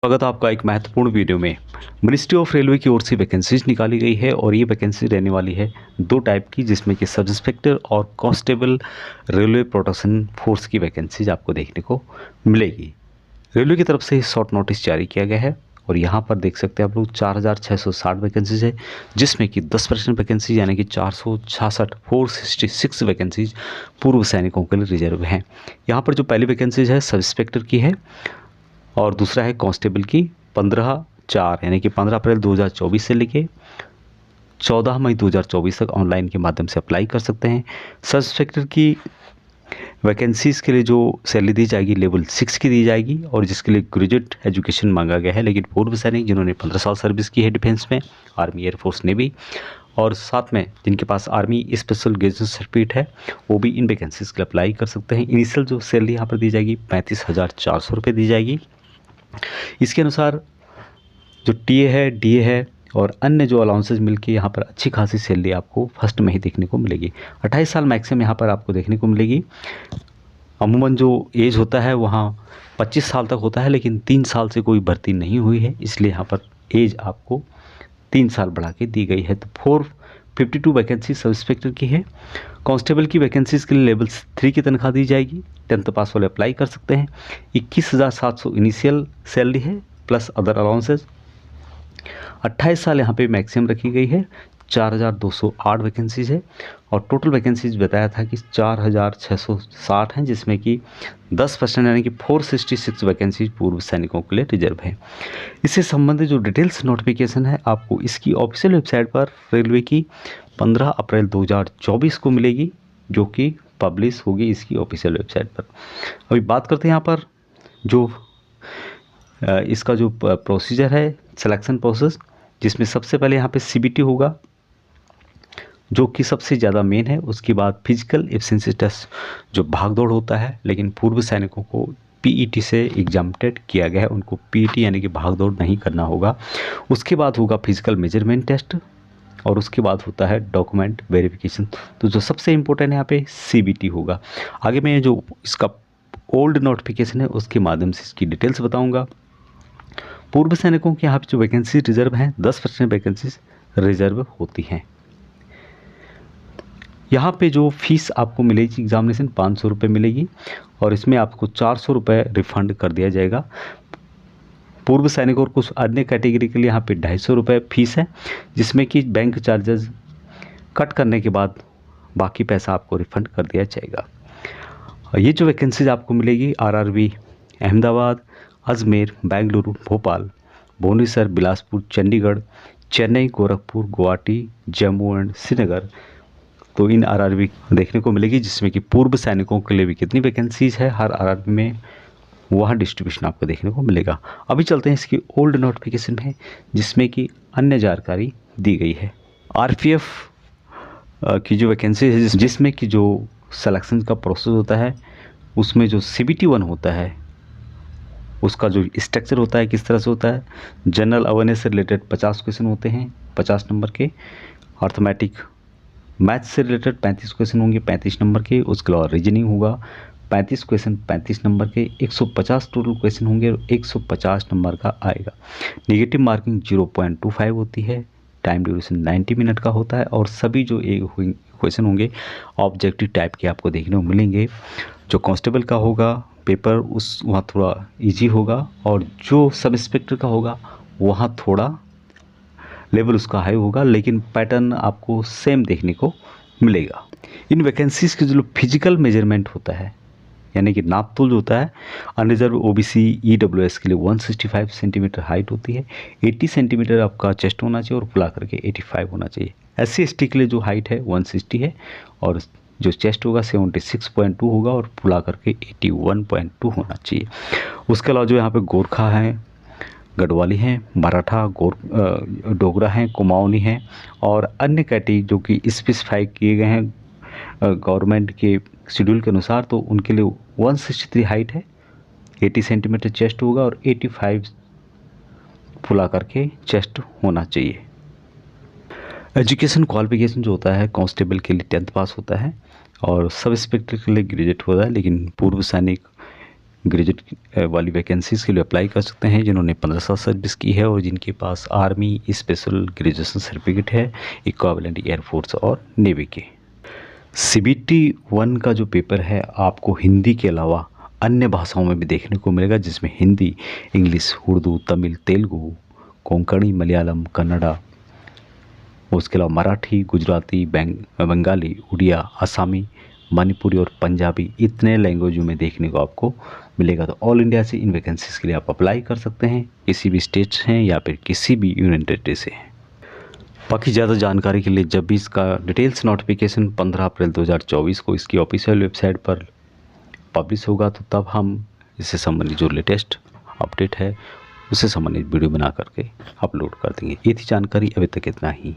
स्वागत है आपका एक महत्वपूर्ण वीडियो में। मिनिस्ट्री ऑफ रेलवे की ओर से वैकेंसीज निकाली गई है और ये वैकेंसी रहने वाली है दो टाइप की, जिसमें कि सब इंस्पेक्टर और कांस्टेबल रेलवे प्रोटेक्शन फोर्स की वैकेंसीज आपको देखने को मिलेगी। रेलवे की तरफ से शॉर्ट नोटिस जारी किया गया है और यहाँ पर देख सकते हैं आप लोग 4660 वैकेंसीज है, जिसमें कि 10% वैकेंसी यानी कि 466 वैकेंसीज पूर्व सैनिकों के लिए रिजर्व हैं। यहाँ पर जो पहली वैकेंसीज है सब इंस्पेक्टर की है और दूसरा है कांस्टेबल की 15/4 यानी कि 15 अप्रैल 2024 से लेके 14 मई 2024 तक ऑनलाइन के माध्यम से अप्लाई कर सकते हैं। सब इंस्पेक्टर की वैकेंसीज़ के लिए जो सैलरी दी जाएगी लेवल 6 की दी जाएगी और जिसके लिए ग्रेजुएट एजुकेशन मांगा गया है, लेकिन पूर्व सैनिक जिन्होंने 15 साल सर्विस की है डिफेंस में, आर्मी, एयरफोर्स, नेवी, और साथ में जिनके पास आर्मी स्पेशल ग्रेजुएशन सर्टिफिकेट है, वो भी इन वैकेंसीज़ के लिए अप्लाई कर सकते हैं। इनिशियल जो सैलरी यहाँ पर दी जाएगी 35,400 रुपये दी जाएगी। इसके अनुसार जो टीए है, डीए है और अन्य जो अलाउंसेस मिलके यहाँ पर अच्छी खासी सैलरी आपको फर्स्ट में ही देखने को मिलेगी। 28 साल मैक्सिमम यहाँ पर आपको देखने को मिलेगी। अमूमन जो एज होता है वहाँ 25 साल तक होता है, लेकिन 3 साल से कोई भर्ती नहीं हुई है, इसलिए यहाँ पर एज आपको 3 साल बढ़ा के दी गई है। तो 452 वैकेंसी सब इंस्पेक्टर की है। कांस्टेबल की वैकेंसीज़ के लिए लेवल 3 की तनख्वाह दी जाएगी। 10th पास वाले अप्लाई कर सकते हैं। 21,700 इनिशियल सैलरी है प्लस अदर अलाउंसेस। 28 साल यहाँ पे मैक्सिमम रखी गई है। 4,208 वैकेंसीज़ है और टोटल वैकेंसीज बताया था कि 4,660 हैं, जिसमें कि 10% यानी कि 466 वैकेंसीज पूर्व सैनिकों के लिए रिजर्व है। इससे संबंधित जो डिटेल्स नोटिफिकेशन है आपको इसकी ऑफिशियल वेबसाइट पर रेलवे की 15 अप्रैल 2024 को मिलेगी, जो कि पब्लिश होगी इसकी ऑफिशियल वेबसाइट पर। अभी बात करते हैं यहाँ पर जो इसका जो प्रोसीजर है, सिलेक्शन प्रोसेस, जिसमें सबसे पहले यहाँ पे सीबीटी होगा जो कि सबसे ज़्यादा मेन है। उसके बाद फिजिकल एफिशिएंसी टेस्ट जो भागदौड़ होता है, लेकिन पूर्व सैनिकों को पीईटी से एग्जामिटेड किया गया है, उनको पीईटी यानी कि भागदौड़ नहीं करना होगा। उसके बाद होगा फिजिकल मेजरमेंट टेस्ट और उसके बाद होता है डॉक्यूमेंट वेरिफिकेशन। तो जो सबसे इम्पोर्टेंट यहाँ पे सीबीटी होगा। आगे मैं जो इसका ओल्ड नोटिफिकेशन है उसके माध्यम से इसकी डिटेल्स बताऊँगा। पूर्व सैनिकों के यहाँ पे जो वैकेंसी रिजर्व हैं 10% वैकेंसीज रिजर्व होती हैं। यहाँ पे जो फीस आपको मिलेगी एग्जामिनेशन 500 रुपये मिलेगी और इसमें आपको 400 रुपये रिफंड कर दिया जाएगा। पूर्व सैनिकों और कुछ अन्य कैटेगरी के लिए यहाँ पे 250 रुपये फीस है, जिसमें कि बैंक चार्जेस कट करने के बाद बाकी पैसा आपको रिफंड कर दिया जाएगा। ये जो वैकेंसीज आपको मिलेगी आरआरबी, अहमदाबाद, अजमेर, बेंगलुरु, भोपाल, भुवनेश्वर, बिलासपुर, चंडीगढ़, चेन्नई, गोरखपुर, गुवाहाटी, जम्मू एंड श्रीनगर, तो इन आरआरबी देखने को मिलेगी, जिसमें कि पूर्व सैनिकों के लिए भी कितनी वैकेंसीज है हर आरआरबी में, वहाँ डिस्ट्रीब्यूशन आपको देखने को मिलेगा। अभी चलते हैं इसकी ओल्ड नोटिफिकेशन में, जिसमें कि अन्य जानकारी दी गई है। आरपीएफ की जो वैकेंसी है, जिसमें कि जो सिलेक्शन का प्रोसेस होता है उसमें जो CBT 1 होता है उसका जो स्ट्रक्चर होता है किस तरह से होता है। जनरल अवेयरनेस से रिलेटेड 50 क्वेश्चन होते हैं 50 नंबर के। अर्थमेटिक मैथ से रिलेटेड 35 क्वेश्चन होंगे 35 नंबर के। उसके अलावा रीजनिंग होगा 35 क्वेश्चन 35 नंबर के। 150 टोटल क्वेश्चन होंगे और 150 नंबर का आएगा। नेगेटिव मार्किंग 0.25 होती है। टाइम ड्यूरेशन 90 मिनट का होता है और सभी जो क्वेश्चन होंगे ऑब्जेक्टिव टाइप के आपको देखने को मिलेंगे। जो कांस्टेबल का होगा पेपर वहाँ थोड़ा इजी होगा और जो सब इंस्पेक्टर का होगा वहाँ थोड़ा लेवल उसका हाई होगा, लेकिन पैटर्न आपको सेम देखने को मिलेगा। इन वैकेंसीज़ के जो फिजिकल मेजरमेंट होता है यानी कि नापतोल जो होता है, अनरिजर्व ओबीसी ईडब्ल्यूएस के लिए 165 सेंटीमीटर हाइट होती है। 80 सेंटीमीटर आपका चेस्ट होना चाहिए और फुला करके 85 होना चाहिए। SC/ST के लिए जो हाइट है 160 है और जो चेस्ट होगा 76.2 होगा और फुला करके 81.2 होना चाहिए। उसके अलावा जो यहाँ पे गोरखा हैं, गढ़वाली हैं, मराठा, डोगरा हैं, कुमाऊनी हैं और अन्य कैटेगरी जो कि स्पेसिफाई किए गए हैं गवर्नमेंट के शेड्यूल के अनुसार, तो उनके लिए 163 हाइट है, 80 सेंटीमीटर चेस्ट होगा और 85 फुला करके चेस्ट होना चाहिए। एजुकेशन क्वालिफिकेशन जो होता है कांस्टेबल के लिए 10th पास होता है और सब इंस्पेक्टर के लिए ग्रेजुएट होता है, लेकिन पूर्व सैनिक ग्रेजुएट वाली वैकेंसीज़ के लिए अप्लाई कर सकते हैं जिन्होंने 15 साल सर्विस की है और जिनके पास आर्मी स्पेशल ग्रेजुएशन सर्टिफिकेट है इक्विवेलेंट एयरफोर्स और नेवी के। CBT 1 का जो पेपर है आपको हिंदी के अलावा अन्य भाषाओं में भी देखने को मिलेगा, जिसमें हिंदी, इंग्लिश, उर्दू, तमिल, तेलुगु, कोंकणी, मलयालम, कन्नड़ा, उसके अलावा मराठी, गुजराती, बंगाली, उड़िया, असमी, मणिपुरी और पंजाबी, इतने लैंग्वेजों में देखने को आपको मिलेगा। तो ऑल इंडिया से इन वैकेंसीज़ के लिए आप अप्लाई कर सकते हैं, किसी भी स्टेट से हैं या फिर किसी भी यूनियन टेरिटरी से हैं। बाकी ज़्यादा जानकारी के लिए जब भी इसका डिटेल्स नोटिफिकेशन 15 अप्रैल 2024 को इसकी ऑफिशियल वेबसाइट पर पब्लिश होगा, तो तब हम इससे संबंधित जो लेटेस्ट अपडेट है उससे संबंधित वीडियो बना करके अपलोड कर देंगे। ये थी जानकारी, अभी तक इतना ही।